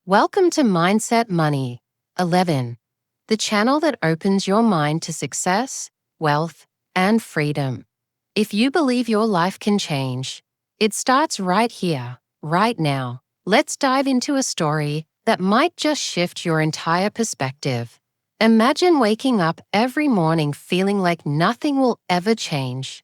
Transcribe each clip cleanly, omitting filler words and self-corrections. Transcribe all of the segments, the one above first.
Welcome to Mindset Money 11, the channel that opens your mind to success, wealth, and freedom. If you believe your life can change, it starts right here, right now. Let's dive into a story that might just shift your entire perspective. Imagine waking up every morning feeling like nothing will ever change.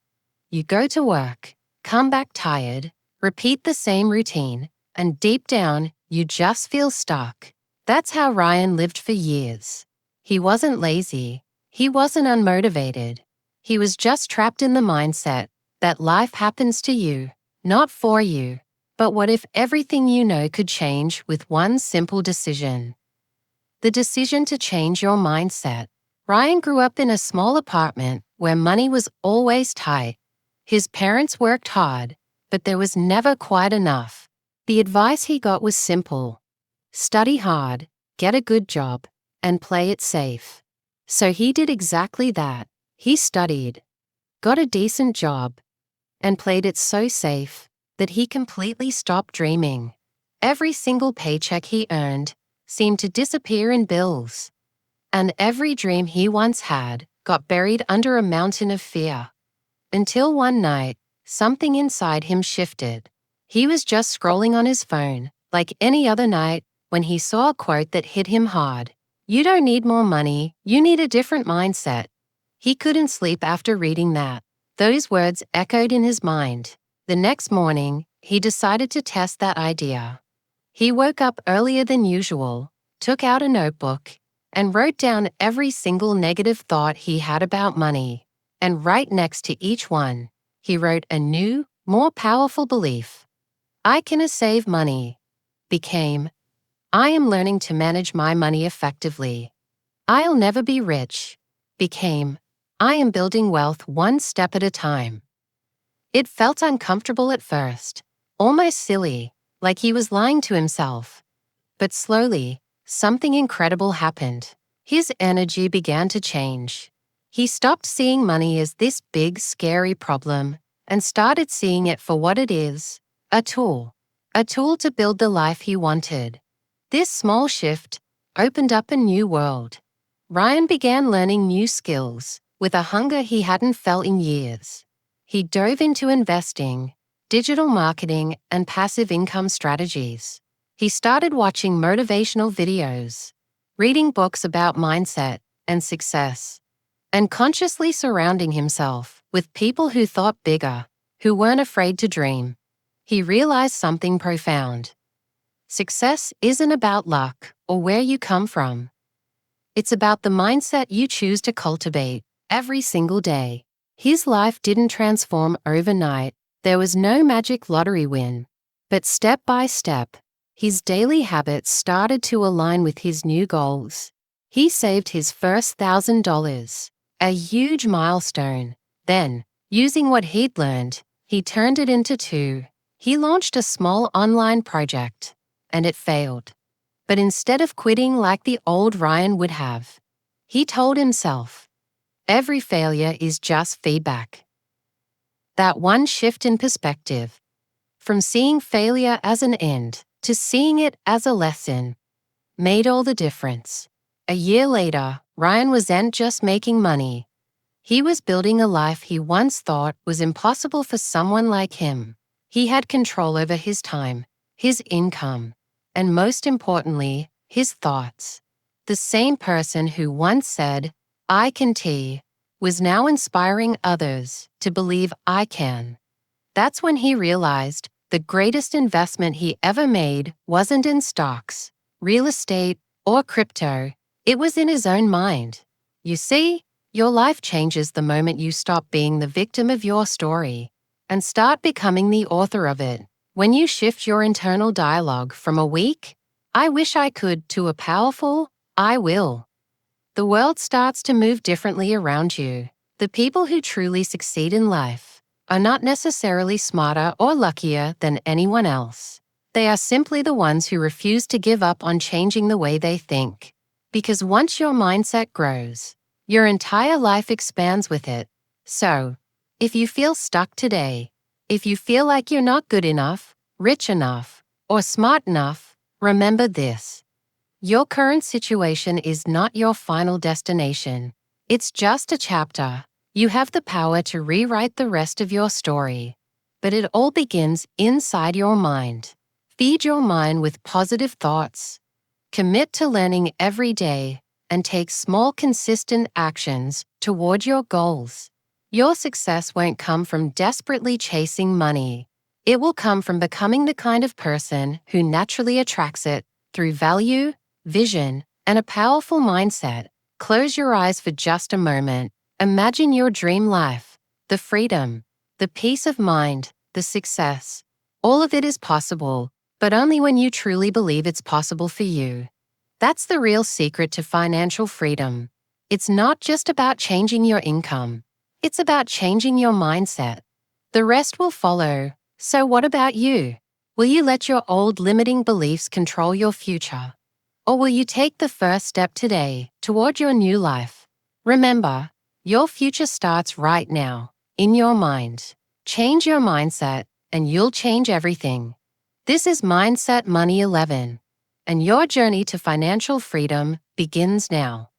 You go to work, come back tired, repeat the same routine, and deep down, you just feel stuck. That's how Ryan lived for years. He wasn't lazy. He wasn't unmotivated. He was just trapped in the mindset that life happens to you, not for you. But what if everything you know could change with one simple decision? The decision to change your mindset. Ryan grew up in a small apartment where money was always tight. His parents worked hard, but there was never quite enough. The advice he got was simple: study hard, get a good job, and play it safe. So he did exactly that. He studied, got a decent job, and played it so safe that he completely stopped dreaming. Every single paycheck he earned seemed to disappear in bills, and every dream he once had got buried under a mountain of fear. Until one night, something inside him shifted. He was just scrolling on his phone, like any other night, when he saw a quote that hit him hard. "You don't need more money, you need a different mindset." He couldn't sleep after reading that. Those words echoed in his mind. The next morning, he decided to test that idea. He woke up earlier than usual, took out a notebook, and wrote down every single negative thought he had about money. And right next to each one, he wrote a new, more powerful belief. "I can save money," became, "I am learning to manage my money effectively." "I'll never be rich," became, "I am building wealth one step at a time." It felt uncomfortable at first, almost silly, like he was lying to himself. But slowly, something incredible happened. His energy began to change. He stopped seeing money as this big, scary problem and started seeing it for what it is: a tool. A tool to build the life he wanted. This small shift opened up a new world. Ryan began learning new skills with a hunger he hadn't felt in years. He dove into investing, digital marketing, and passive income strategies. He started watching motivational videos, reading books about mindset and success, and consciously surrounding himself with people who thought bigger, who weren't afraid to dream. He realized something profound. Success isn't about luck or where you come from. It's about the mindset you choose to cultivate every single day. His life didn't transform overnight. There was no magic lottery win. But step by step, his daily habits started to align with his new goals. He saved his first $1,000, a huge milestone. Then, using what he'd learned, he turned it into two. He launched a small online project, and it failed. But instead of quitting like the old Ryan would have, he told himself, "Every failure is just feedback." That one shift in perspective, from seeing failure as an end to seeing it as a lesson, made all the difference. A year later, Ryan wasn't just making money. He was building a life he once thought was impossible for someone like him. He had control over his time, his income, and most importantly, his thoughts. The same person who once said, "I can," was now inspiring others to believe "I can." That's when he realized the greatest investment he ever made wasn't in stocks, real estate, or crypto. It was in his own mind. You see, your life changes the moment you stop being the victim of your story and start becoming the author of it. When you shift your internal dialogue from a weak, "I wish I could," to a powerful, "I will," the world starts to move differently around you. The people who truly succeed in life are not necessarily smarter or luckier than anyone else. They are simply the ones who refuse to give up on changing the way they think. Because once your mindset grows, your entire life expands with it. So, if you feel stuck today, if you feel like you're not good enough, rich enough, or smart enough, Remember this. Your current situation is not your final destination. It's just a chapter. You have the power to rewrite the rest of your story. But it all begins inside your mind. Feed your mind with positive thoughts. Commit to learning every day and take small, consistent actions toward your goals. Your success won't come from desperately chasing money. It will come from becoming the kind of person who naturally attracts it through value, vision, and a powerful mindset. Close your eyes for just a moment. Imagine your dream life, the freedom, the peace of mind, the success. All of it is possible, but only when you truly believe it's possible for you. That's the real secret to financial freedom. It's not just about changing your income. It's about changing your mindset. The rest will follow. So what about you? Will you let your old limiting beliefs control your future? Or will you take the first step today toward your new life? Remember, your future starts right now, in your mind. Change your mindset, and you'll change everything. This is Mindset Money 11, and your journey to financial freedom begins now.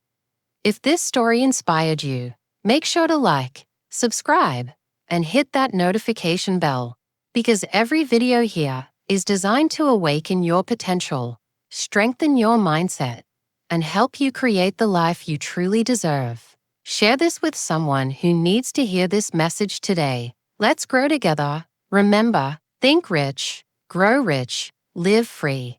If this story inspired you, make sure to like, subscribe, and hit that notification bell, because every video here is designed to awaken your potential, strengthen your mindset, and help you create the life you truly deserve. Share this with someone who needs to hear this message today. Let's grow together. Remember, think rich, grow rich, live free.